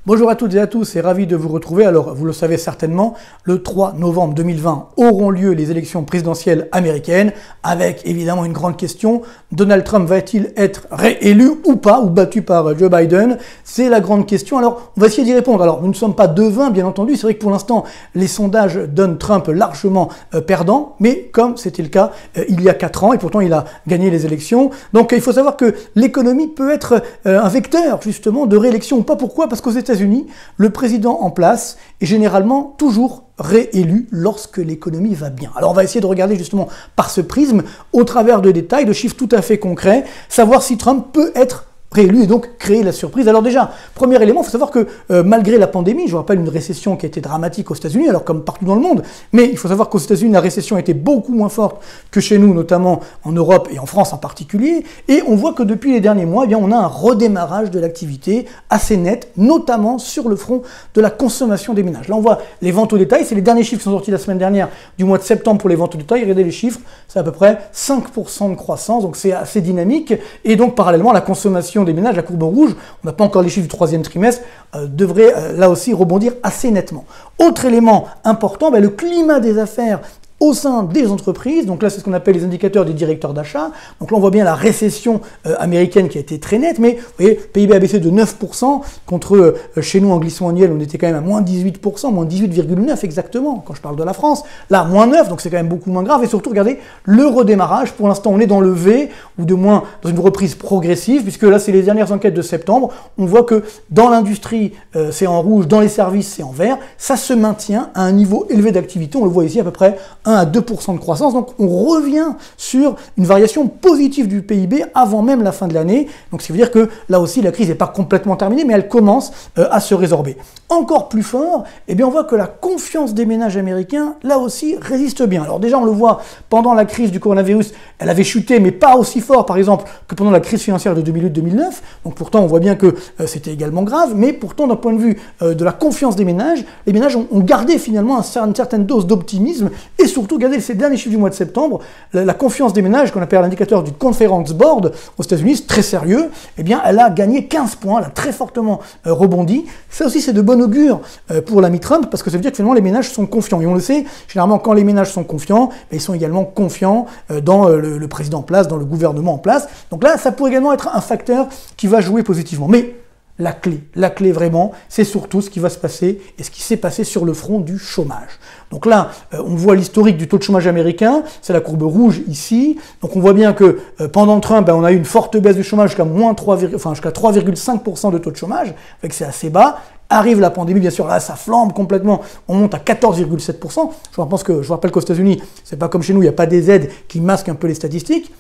Bonjour à toutes et à tous et ravi de vous retrouver. Alors, vous le savez certainement, le 3 novembre 2020 auront lieu les élections présidentielles américaines avec évidemment une grande question. Donald Trump va-t-il être réélu ou pas, ou battu par Joe Biden? C'est la grande question. Alors, on va essayer d'y répondre. Alors, nous ne sommes pas devins, bien entendu. C'est vrai que pour l'instant, les sondages donnent Trump largement perdant, mais comme c'était le cas il y a 4 ans, et pourtant il a gagné les élections. Donc, il faut savoir que l'économie peut être un vecteur, justement, de réélection ou pas. Pourquoi? Parce qu'aux États-Unis, le président en place est généralement toujours réélu lorsque l'économie va bien. Alors on va essayer de regarder justement par ce prisme, au travers de détails, de chiffres tout à fait concrets, savoir si Trump peut être réélu et donc créer la surprise. Alors déjà, premier élément, il faut savoir que malgré la pandémie, je vous rappelle une récession qui a été dramatique aux États-Unis, alors comme partout dans le monde, mais il faut savoir qu'aux États-Unis, la récession a été beaucoup moins forte que chez nous, notamment en Europe et en France en particulier, et on voit que depuis les derniers mois, eh bien, on a un redémarrage de l'activité assez net, notamment sur le front de la consommation des ménages. Là, on voit les ventes au détail, c'est les derniers chiffres qui sont sortis la semaine dernière du mois de septembre pour les ventes au détail. Regardez les chiffres, c'est à peu près 5% de croissance, donc c'est assez dynamique, et donc parallèlement, la consommation des ménages, la courbe rouge, on n'a pas encore les chiffres du troisième trimestre, devrait là aussi rebondir assez nettement. Autre élément important, le climat des affaires au sein des entreprises. Donc là, c'est ce qu'on appelle les indicateurs des directeurs d'achat. Donc là, on voit bien la récession américaine qui a été très nette, mais vous voyez, PIB a baissé de 9%, contre chez nous en glissement annuel, on était quand même à moins 18%, moins 18,9 exactement, quand je parle de la France. Là, moins 9, donc c'est quand même beaucoup moins grave. Et surtout, regardez, le redémarrage, pour l'instant, on est dans le V, ou de moins dans une reprise progressive, puisque là, c'est les dernières enquêtes de septembre. On voit que dans l'industrie, c'est en rouge, dans les services, c'est en vert. Ça se maintient à un niveau élevé d'activité. On le voit ici, à peu près 1 à 2% de croissance, donc on revient sur une variation positive du PIB avant même la fin de l'année, donc ça veut dire que là aussi la crise n'est pas complètement terminée, mais elle commence à se résorber. Encore plus fort, eh bien on voit que la confiance des ménages américains, là aussi, résiste bien. Alors déjà on le voit, pendant la crise du coronavirus, elle avait chuté, mais pas aussi fort par exemple que pendant la crise financière de 2008-2009, donc pourtant on voit bien que c'était également grave, mais pourtant d'un point de vue de la confiance des ménages, les ménages ont gardé finalement une certaine dose d'optimisme, et surtout, regardez ces derniers chiffres du mois de septembre, la confiance des ménages, qu'on appelle l'indicateur du Conference Board aux États-Unis, très sérieux, eh bien, elle a gagné 15 points, elle a très fortement rebondi. Ça aussi, c'est de bon augure pour l'ami Trump, parce que ça veut dire que finalement, les ménages sont confiants. Et on le sait, généralement, quand les ménages sont confiants, ils sont également confiants dans le président en place, dans le gouvernement en place. Donc là, ça pourrait également être un facteur qui va jouer positivement. Mais la clé vraiment, c'est surtout ce qui va se passer et ce qui s'est passé sur le front du chômage. Donc là, on voit l'historique du taux de chômage américain, c'est la courbe rouge ici. Donc on voit bien que pendant Trump, on a eu une forte baisse du chômage jusqu'à jusqu'à 3,5% de taux de chômage, avec c'est assez bas. Arrive la pandémie, bien sûr, là, ça flambe complètement, on monte à 14,7%. Je vous rappelle qu'aux États-Unis, c'est pas comme chez nous, il n'y a pas des aides qui masquent un peu les statistiques.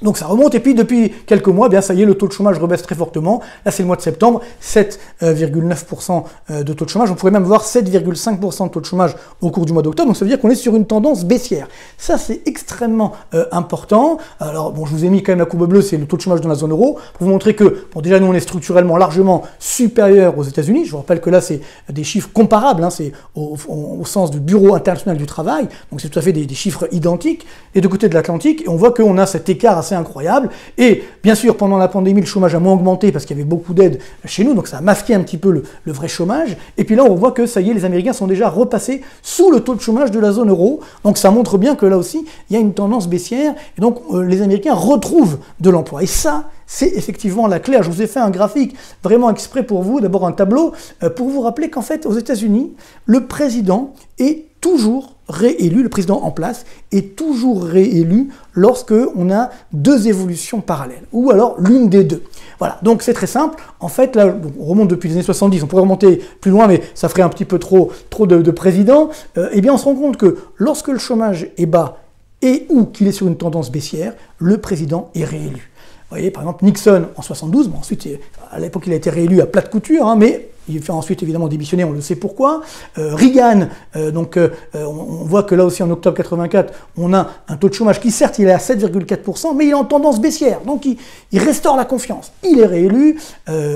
Donc ça remonte, et puis depuis quelques mois, bien ça y est, le taux de chômage rebaisse très fortement. Là c'est le mois de septembre, 7,9% de taux de chômage. On pourrait même voir 7,5% de taux de chômage au cours du mois d'octobre. Donc ça veut dire qu'on est sur une tendance baissière. Ça c'est extrêmement important. Alors bon, je vous ai mis quand même la courbe bleue, c'est le taux de chômage dans la zone euro, pour vous montrer que, bon déjà nous on est structurellement largement supérieur aux États-Unis. Je vous rappelle que là c'est des chiffres comparables, c'est au sens du Bureau international du travail. Donc c'est tout à fait des chiffres identiques. Et de côté de l'Atlantique, on voit qu'on a cet écart assez incroyable. Et bien sûr, pendant la pandémie, le chômage a moins augmenté parce qu'il y avait beaucoup d'aides chez nous, donc ça a masqué un petit peu le vrai chômage. Et puis là, on voit que ça y est, les Américains sont déjà repassés sous le taux de chômage de la zone euro. Donc ça montre bien que là aussi, il y a une tendance baissière. Et donc les Américains retrouvent de l'emploi. Et ça, c'est effectivement la clé. Je vous ai fait un graphique vraiment exprès pour vous, d'abord un tableau, pour vous rappeler qu'en fait, aux États-Unis, le président est toujours réélu, le président en place est toujours réélu lorsque on a deux évolutions parallèles, ou alors l'une des deux. Voilà, donc c'est très simple. En fait, là, on remonte depuis les années 70, on pourrait remonter plus loin, mais ça ferait un petit peu trop de présidents. Eh bien, on se rend compte que lorsque le chômage est bas et ou qu'il est sur une tendance baissière, le président est réélu. Vous voyez, par exemple, Nixon en 72, bon, ensuite, à l'époque, il a été réélu à plat de couture, mais il fait ensuite évidemment démissionner, on le sait pourquoi. Reagan, on voit que là aussi en octobre 84, on a un taux de chômage qui certes il est à 7,4%, mais il est en tendance baissière, donc il restaure la confiance. Il est réélu.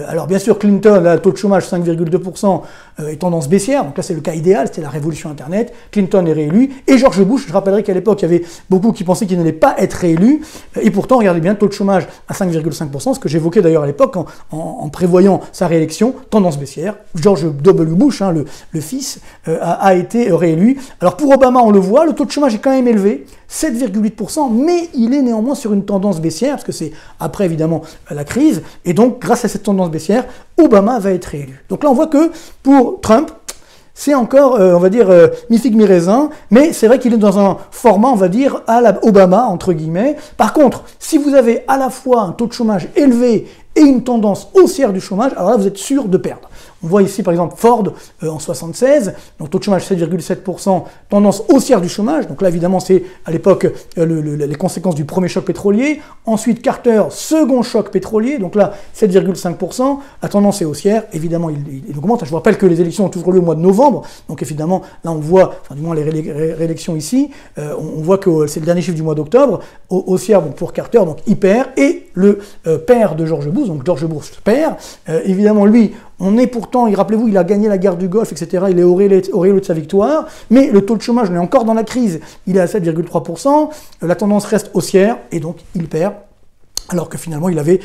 Alors bien sûr Clinton, là, le taux de chômage 5,2% est tendance baissière, donc là c'est le cas idéal, c'était la révolution Internet. Clinton est réélu, et George Bush, je rappellerai qu'à l'époque il y avait beaucoup qui pensaient qu'il n'allait pas être réélu, et pourtant regardez bien, taux de chômage à 5,5%, ce que j'évoquais d'ailleurs à l'époque en prévoyant sa réélection, tendance baissière. baissière. George W. Bush, hein, le fils, a été réélu. Alors pour Obama, on le voit, le taux de chômage est quand même élevé, 7,8%, mais il est néanmoins sur une tendance baissière, parce que c'est après évidemment la crise, et donc grâce à cette tendance baissière, Obama va être réélu. Donc là on voit que pour Trump, c'est encore, on va dire, mi-figue, mi-raisin, mais c'est vrai qu'il est dans un format, on va dire, à la Obama, entre guillemets. Par contre, si vous avez à la fois un taux de chômage élevé et une tendance haussière du chômage, alors là, vous êtes sûr de perdre. On voit ici, par exemple, Ford en 76, donc taux de chômage 7,7%, tendance haussière du chômage. Donc là, évidemment, c'est à l'époque les conséquences du premier choc pétrolier. Ensuite, Carter, second choc pétrolier. Donc là, 7,5%. La tendance est haussière. Évidemment, il augmente. Je vous rappelle que les élections ont toujours lieu au mois de novembre. Donc évidemment, là, on voit, enfin, du moins les réélections ici, on voit que c'est le dernier chiffre du mois d'octobre. Haussière donc, pour Carter, donc il perd. Et le père de George Bush, donc George Bush perd. Évidemment, lui, on est pourtant, rappelez-vous, il a gagné la guerre du Golfe, etc. Il est auréolé de sa victoire, mais le taux de chômage, on est encore dans la crise. Il est à 7,3%, la tendance reste haussière, et donc il perd, alors que finalement il avait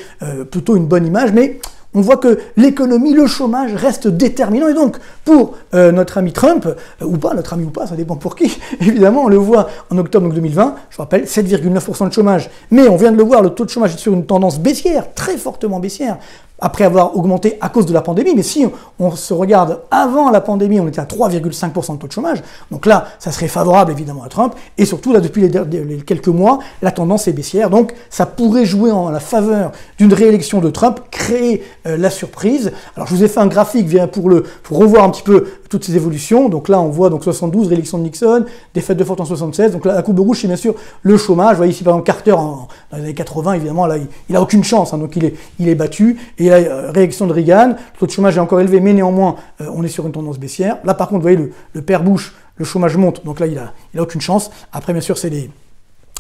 plutôt une bonne image, mais on voit que l'économie, le chômage reste déterminant, et donc pour notre ami Trump, ou pas, notre ami ou pas, ça dépend pour qui, évidemment, on le voit en octobre 2020, je vous rappelle, 7,9% de chômage, mais on vient de le voir, le taux de chômage est sur une tendance baissière, très fortement baissière, après avoir augmenté à cause de la pandémie, mais si on se regarde avant la pandémie, on était à 3,5% de taux de chômage, donc là, ça serait favorable évidemment à Trump, et surtout là, depuis les quelques mois, la tendance est baissière, donc ça pourrait jouer en la faveur d'une réélection de Trump, créer la surprise. Alors je vous ai fait un graphique pour revoir un petit peu toutes ces évolutions, donc là on voit donc 72, réélection de Nixon, défaite de Ford en 76, donc là la courbe rouge c'est bien sûr le chômage, vous voyez ici par exemple Carter dans les années 80, évidemment là il a aucune chance, hein, donc il est battu, et la réélection de Reagan, le taux de chômage est encore élevé, mais néanmoins on est sur une tendance baissière. Là par contre vous voyez le père Bush, le chômage monte, donc là il a aucune chance. Après bien sûr c'est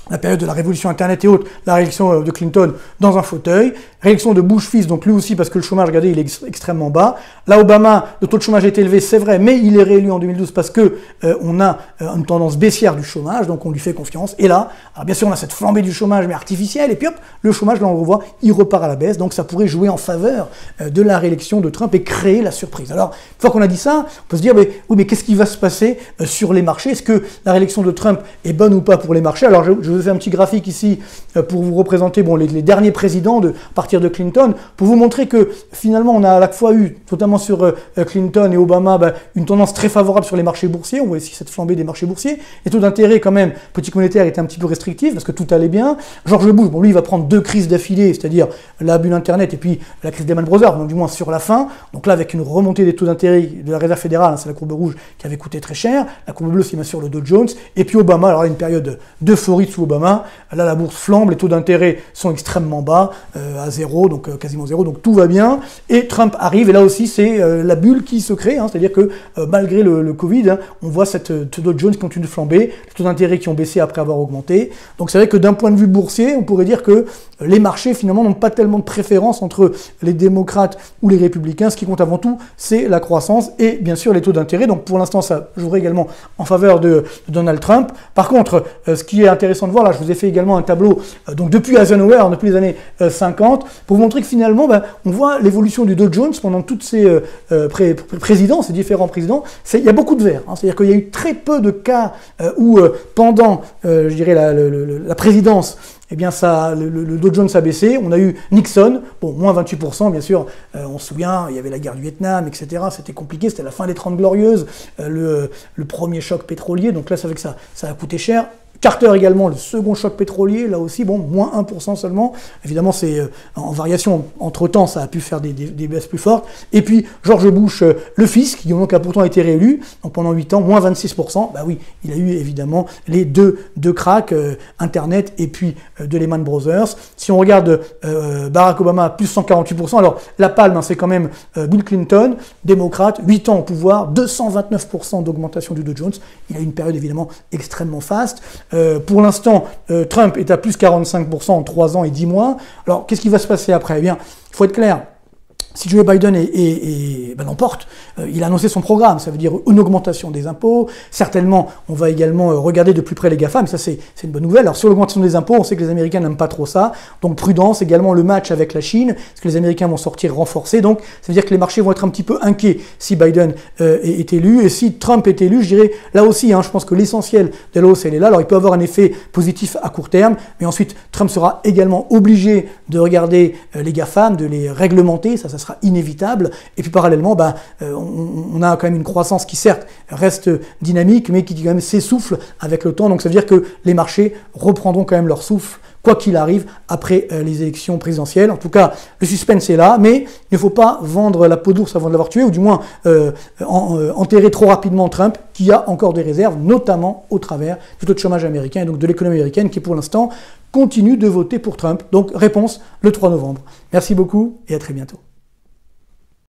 la période de la révolution Internet et autres, la réélection de Clinton dans un fauteuil, réélection de Bush fils, donc lui aussi parce que le chômage, regardez, il est extrêmement bas. Là, Obama, le taux de chômage est élevé, c'est vrai, mais il est réélu en 2012 parce que on a une tendance baissière du chômage, donc on lui fait confiance. Et là, alors bien sûr, on a cette flambée du chômage, mais artificielle, et puis hop, le chômage, là on le revoit, il repart à la baisse, donc ça pourrait jouer en faveur de la réélection de Trump et créer la surprise. Alors, une fois qu'on a dit ça, on peut se dire, mais oui, mais qu'est-ce qui va se passer sur les marchés? Est-ce que la réélection de Trump est bonne ou pas pour les marchés? Alors, je vous ai fait un petit graphique ici pour vous représenter les derniers présidents à partir de Clinton, pour vous montrer que finalement on a à la fois eu, notamment sur Clinton et Obama, une tendance très favorable sur les marchés boursiers. On voit ici cette flambée des marchés boursiers. Les taux d'intérêt quand même, politique monétaire, étaient un petit peu restrictifs parce que tout allait bien. George Bush, lui il va prendre 2 crises d'affilée, c'est-à-dire la bulle Internet et puis la crise des Lehman Brothers, donc du moins sur la fin. Donc là avec une remontée des taux d'intérêt de la Réserve fédérale, hein, c'est la courbe rouge qui avait coûté très cher. La courbe bleue c'est bien sûr le Dow Jones. Et puis Obama, alors une période d'euphorie sous Obama. Là, la bourse flambe, les taux d'intérêt sont extrêmement bas, à zéro, donc quasiment zéro, donc tout va bien. Et Trump arrive, et là aussi, c'est la bulle qui se crée, hein, c'est-à-dire que malgré le Covid, hein, on voit cette Dow Jones qui continue de flamber, les taux d'intérêt qui ont baissé après avoir augmenté. Donc c'est vrai que d'un point de vue boursier, on pourrait dire que les marchés, finalement, n'ont pas tellement de préférence entre les démocrates ou les républicains. Ce qui compte avant tout, c'est la croissance et bien sûr les taux d'intérêt. Donc pour l'instant, ça jouerait également en faveur de Donald Trump. Par contre, ce qui est intéressant de voir, là, je vous ai fait également un tableau donc depuis Eisenhower, depuis les années 50, pour vous montrer que finalement, on voit l'évolution du Dow Jones pendant toutes ces présidents, ces différents présidents. Il y a beaucoup de vert, hein, c'est-à-dire qu'il y a eu très peu de cas où pendant, je dirais, la présidence, eh bien le Dow Jones a baissé. On a eu Nixon, bon, moins 28%, bien sûr, on se souvient, il y avait la guerre du Vietnam, etc. C'était compliqué, c'était la fin des 30 glorieuses, le premier choc pétrolier, donc là, ça fait que ça a coûté cher. Carter également, le second choc pétrolier, là aussi, bon, moins 1% seulement. Évidemment, c'est en variation. Entre-temps, ça a pu faire des baisses plus fortes. Et puis, George Bush, le fils, qui donc a pourtant été réélu, donc pendant 8 ans, moins 26%. Bah oui, il a eu évidemment les deux cracks, Internet et puis de Lehman Brothers. Si on regarde Barack Obama, plus 148%. Alors, la palme, hein, c'est quand même Bill Clinton, démocrate, 8 ans au pouvoir, 229% d'augmentation du Dow Jones. Il a eu une période évidemment extrêmement faste. Pour l'instant, Trump est à plus 45% en 3 ans et 10 mois. Alors, qu'est-ce qui va se passer après? Eh bien, il faut être clair. si Joe Biden l'emporte, il a annoncé son programme, ça veut dire une augmentation des impôts. Certainement, on va également regarder de plus près les GAFA, mais ça c'est une bonne nouvelle. Alors sur l'augmentation des impôts, on sait que les Américains n'aiment pas trop ça, donc prudence, également le match avec la Chine, parce que les Américains vont sortir renforcés, donc ça veut dire que les marchés vont être un petit peu inquiets si Biden est élu, et si Trump est élu, je dirais là aussi, je pense que l'essentiel de la hausse elle est là. Alors il peut avoir un effet positif à court terme, mais ensuite Trump sera également obligé de regarder les GAFAM, de les réglementer, ça sera inévitable. Et puis parallèlement, on a quand même une croissance qui certes reste dynamique, mais qui quand même s'essouffle avec le temps. Donc ça veut dire que les marchés reprendront quand même leur souffle, quoi qu'il arrive, après les élections présidentielles. En tout cas, le suspense est là, mais il ne faut pas vendre la peau d'ours avant de l'avoir tué, ou du moins enterrer trop rapidement Trump, qui a encore des réserves, notamment au travers du taux de chômage américain, et donc de l'économie américaine, qui pour l'instant continue de voter pour Trump. Donc réponse le 3 novembre. Merci beaucoup et à très bientôt.